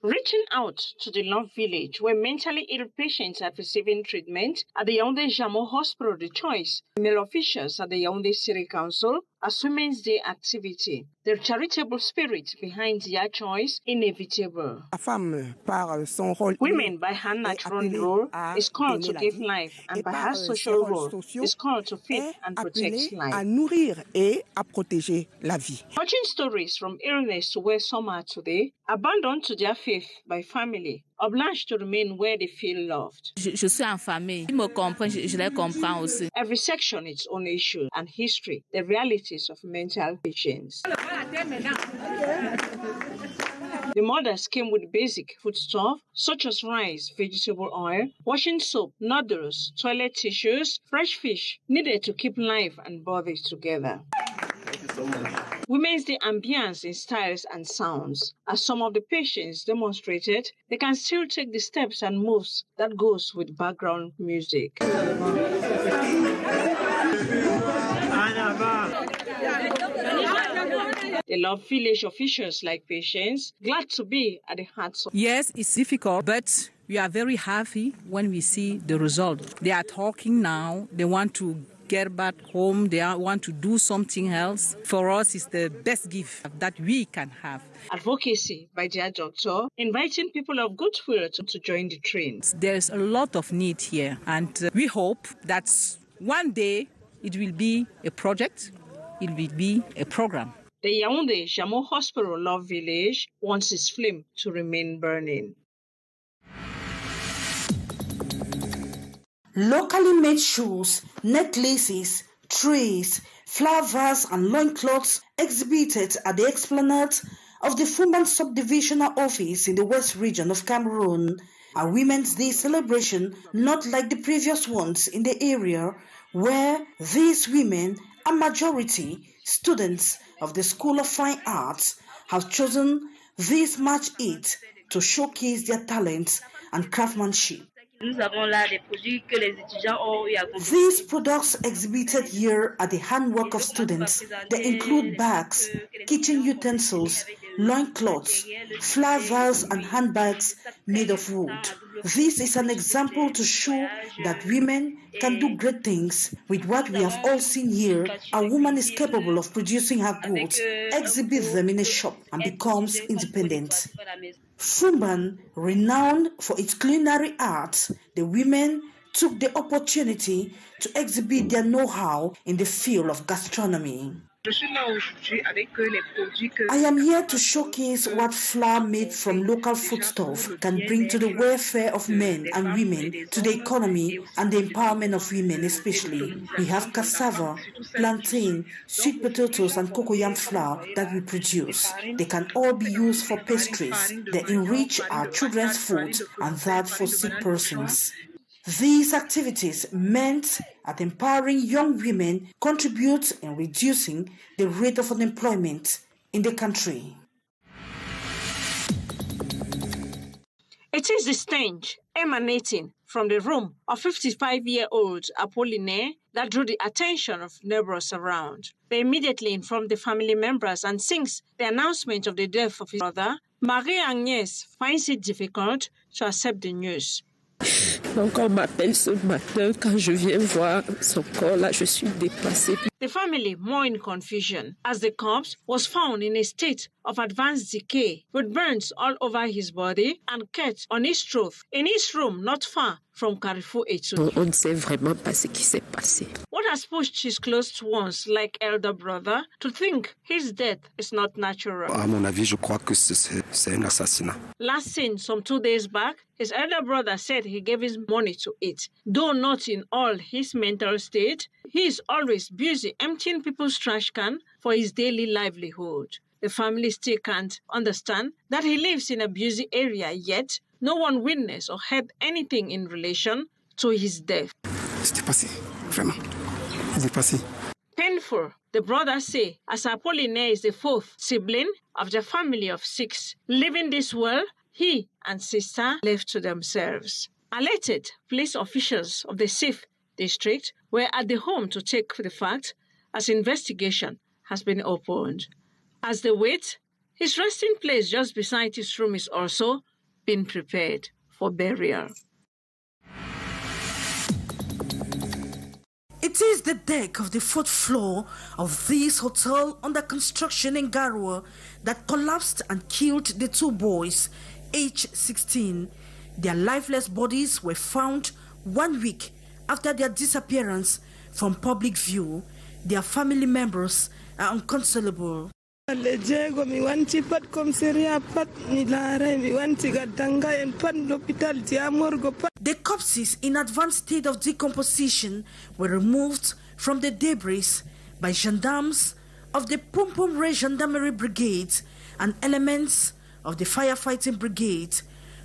Reaching out to the Love Village, where mentally ill patients are receiving treatment at the Yaoundé Jamo Hospital, the choice, male officials at the Yaoundé City Council as Women's Day activity. The charitable spirit behind their choice inevitable. Women, by her natural role, is called to give life, and by her social role, is called to feed and protect life. Watching stories from illness to where some are today, abandoned to their faith by family, obliged to remain where they feel loved. Je suis en famille. Ils me comprennent, je les comprends aussi. Every section its own issue and history, the realities of mental patients. The mothers came with basic foodstuff such as rice, vegetable oil, washing soap, noodles, toilet tissues, fresh fish, needed to keep life and body together. Thank you so much. Women's Day ambience in styles and sounds. As some of the patients demonstrated, they can still take the steps and moves that goes with background music. The Love Village officials, like patients, glad to be at the heart of. Yes, it's difficult, but we are very happy when we see the result. They are talking now. They want to get back home. They want to do something else. For us, it's the best gift that we can have. Advocacy by their doctor, inviting people of goodwill to join the train. There's a lot of need here, and we hope that one day it will be a project, it will be a program. The Yaoundé Jamo Hospital Love Village wants its flame to remain burning. Locally made shoes, necklaces, trays, flowers and loincloths exhibited at the esplanade of the Fumban Subdivisional Office in the West Region of Cameroon. A Women's Day celebration not like the previous ones in the area, where these women, a majority students of the School of Fine Arts, have chosen this March 8 to showcase their talents and craftsmanship. These products exhibited here are the handwork of students. They include bags, kitchen utensils, loincloths, flowers and handbags made of wood. This is an example to show that women can do great things. With what we have all seen here, a woman is capable of producing her goods, exhibits them in a shop, and becomes independent. Fumban, renowned for its culinary arts, the women took the opportunity to exhibit their know-how in the field of gastronomy. I am here to showcase what flour made from local foodstuff can bring to the welfare of men and women, to the economy and the empowerment of women especially. We have cassava, plantain, sweet potatoes and cocoyam flour that we produce. They can all be used for pastries. They enrich our children's food and that for sick persons. These activities meant at empowering young women contribute in reducing the rate of unemployment in the country. It is the stench emanating from the room of 55-year-old Apollinaire that drew the attention of neighbors around. They immediately informed the family members, and since the announcement of the death of his brother, Marie-Agnès finds it difficult to accept the news. Encore m'appelle ce matin quand je viens voir son corps là, je suis dépassée. The family more in confusion as the corpse was found in a state of advanced decay with burns all over his body and cut on his throat in his room not far from Carrefour Etu. On ne sait vraiment pas ce qui s'est passé. What has pushed his close ones like elder brother to think his death is not natural? À mon avis, je crois que c'est un assassinat. Last seen some 2 days back, his elder brother said he gave his money to eat. Though not in all his mental state, he is always busy emptying people's trash can for his daily livelihood. The family still can't understand that he lives in a busy area, yet no one witnessed or heard anything in relation to his death. C'était passé, vraiment. C'est passé. Painful, the brothers say, as Apollinaire is the fourth sibling of the family of 6. Leaving this world, he and sister left to themselves. Alerted, police officials of the 6th district were at the home to take the fact as investigation has been opened. As they wait, his resting place just beside his room is also been prepared for burial. It is the deck of the 4th floor of this hotel under construction in Garua that collapsed and killed the 2 boys, aged 16. Their lifeless bodies were found 1 week after their disappearance from public view. Their family members are inconsolable. The corpses in advanced state of decomposition were removed from the debris by gendarmes of the Pum Pum Ray Gendarmerie Brigade and elements of the firefighting brigade.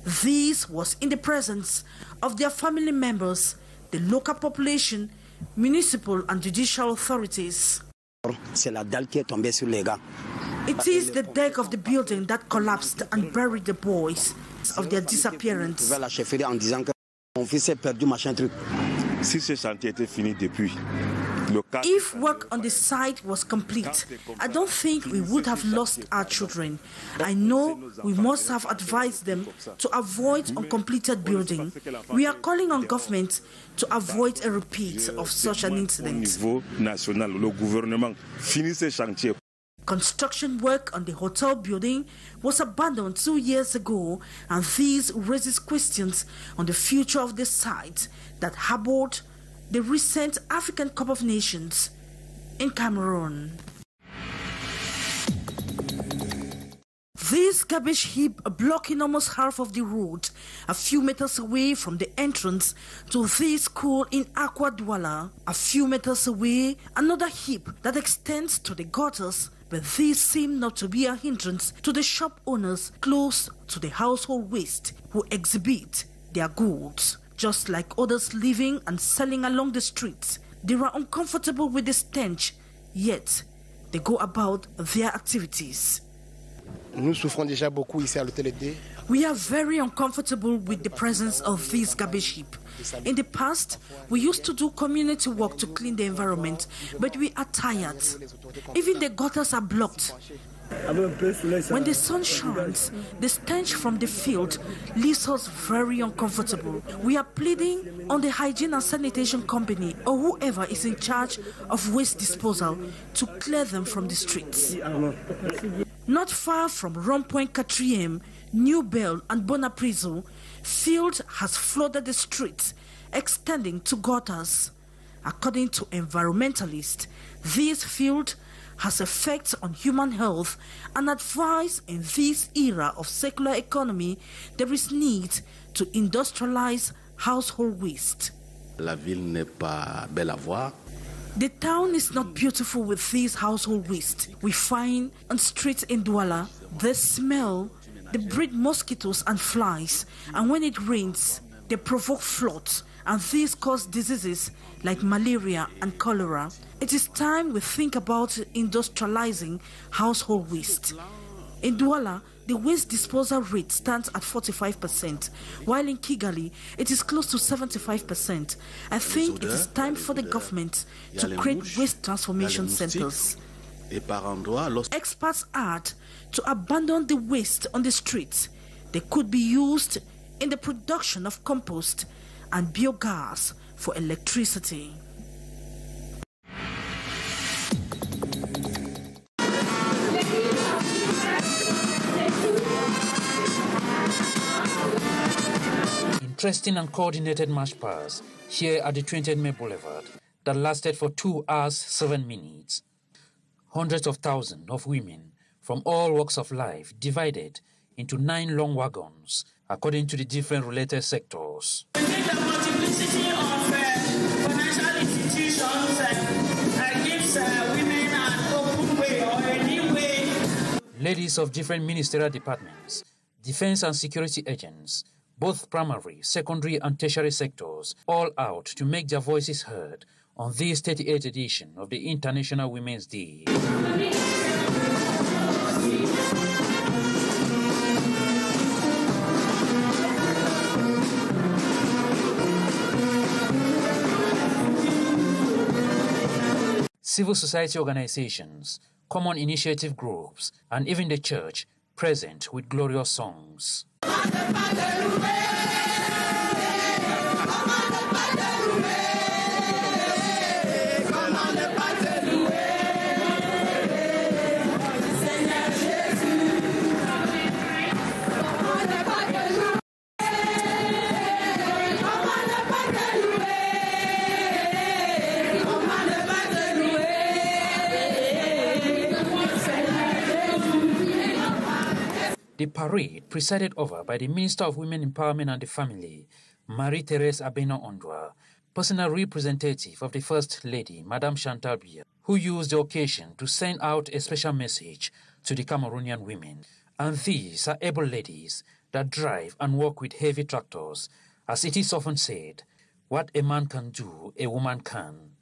This was in the presence of their family members, the local population, municipal and judicial authorities. It is the deck of the building that collapsed and buried the boys of their disappearance. If work on the site was complete, I don't think we would have lost our children. I know we must have advised them to avoid uncompleted building. We are calling on government to avoid a repeat of such an incident. Construction work on the hotel building was abandoned 2 years ago, and this raises questions on the future of the site that harbored the recent African Cup of Nations in Cameroon. This garbage heap blocking almost half of the road, a few meters away from the entrance to this school in Akwa Douala. A few meters away, another heap that extends to the gutters, but these seem not to be a hindrance to the shop owners close to the household waste who exhibit their goods. Just like others living and selling along the streets, they are uncomfortable with the stench, yet they go about their activities. We are very uncomfortable with the presence of this garbage heap. In the past, we used to do community work to clean the environment, but we are tired. Even the gutters are blocked. When the sun shines, the stench from the field leaves us very uncomfortable. We are pleading on the hygiene and sanitation company or whoever is in charge of waste disposal to clear them from the streets. Not far from Rompoint Katriem, New Bell and Bonaprizo, field has flooded the streets, extending to gutters. According to environmentalists, this field has effects on human health and advice in this era of secular economy, there is need to industrialize household waste. La ville n'est pas belle à voir. The town is not beautiful with this household waste. We find on streets in Douala, the smell, they breed mosquitoes and flies, and when it rains, they provoke floods, and these cause diseases like malaria and cholera. It is time we think about industrializing household waste. In Douala, the waste disposal rate stands at 45%, while in Kigali, it is close to 75%. I think it is time for the government to create waste transformation centers. Experts add to abandon the waste on the streets. They could be used in the production of compost and biogas for electricity. Interesting and coordinated march past here at the 20th May Boulevard that lasted for 2 hours, 7 minutes. Hundreds of thousands of women from all walks of life divided into 9 long wagons according to the different related sectors. We need the multiplicity of financial institutions gives women an open way or a new way. Ladies of different ministerial departments, defense and security agents, both primary, secondary and tertiary sectors, all out to make their voices heard on this 38th edition of the International Women's Day. Civil society organizations, common initiative groups, and even the church present with glorious songs. The parade, presided over by the Minister of Women Empowerment and the Family, Marie-Thérèse Abeno-Ondwa, personal representative of the First Lady, Madame Chantal Biya, who used the occasion to send out a special message to the Cameroonian women. And these are able ladies that drive and work with heavy tractors. As it is often said, what a man can do, a woman can.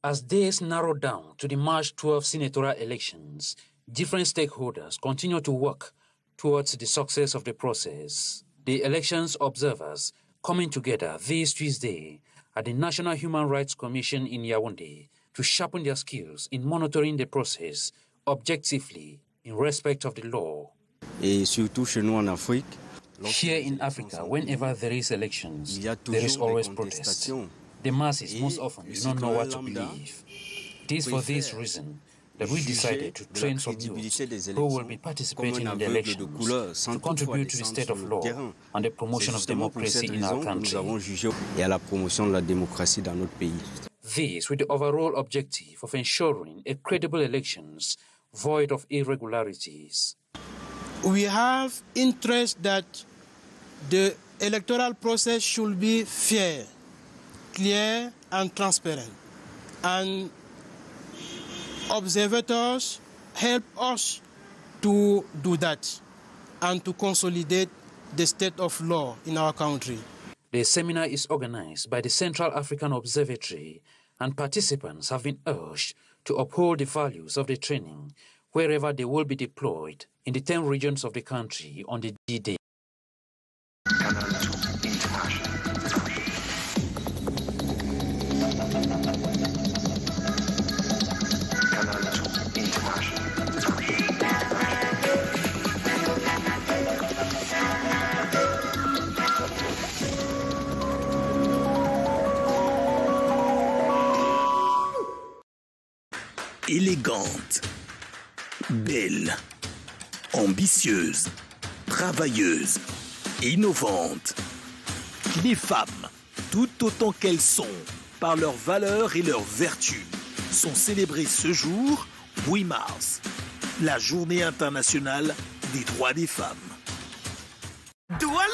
As days narrow down to the March 12 senatorial elections, different stakeholders continue to work towards the success of the process. The elections observers coming together this Tuesday at the National Human Rights Commission in Yaoundé to sharpen their skills in monitoring the process objectively in respect of the law. Here in Africa, whenever there is elections, there is always protest. The masses most often do not know what to believe. It is for this reason that we decided to train some youths who will be participating in the elections to contribute to the state of law and the promotion of democracy in our country. This with the overall objective of ensuring a credible elections void of irregularities. We have interest that the electoral process should be fair, clear and transparent, and observators help us to do that and to consolidate the state of law in our country. The seminar is organized by the Central African Observatory, and participants have been urged to uphold the values of the training wherever they will be deployed in the 10 regions of the country on the D-Day. Élégante, belle, ambitieuse, travailleuse, innovante. Les femmes, tout autant qu'elles sont, par leurs valeurs et leurs vertus, sont célébrées ce jour, 8 mars, la journée internationale des droits des femmes. Douala!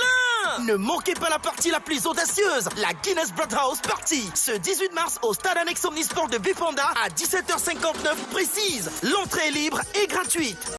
Ne manquez pas la partie la plus audacieuse, la Guinness Broadhouse Party, ce 18 mars au stade annexe Omnisport de Bipanda à 17h59 précise. L'entrée est libre et gratuite.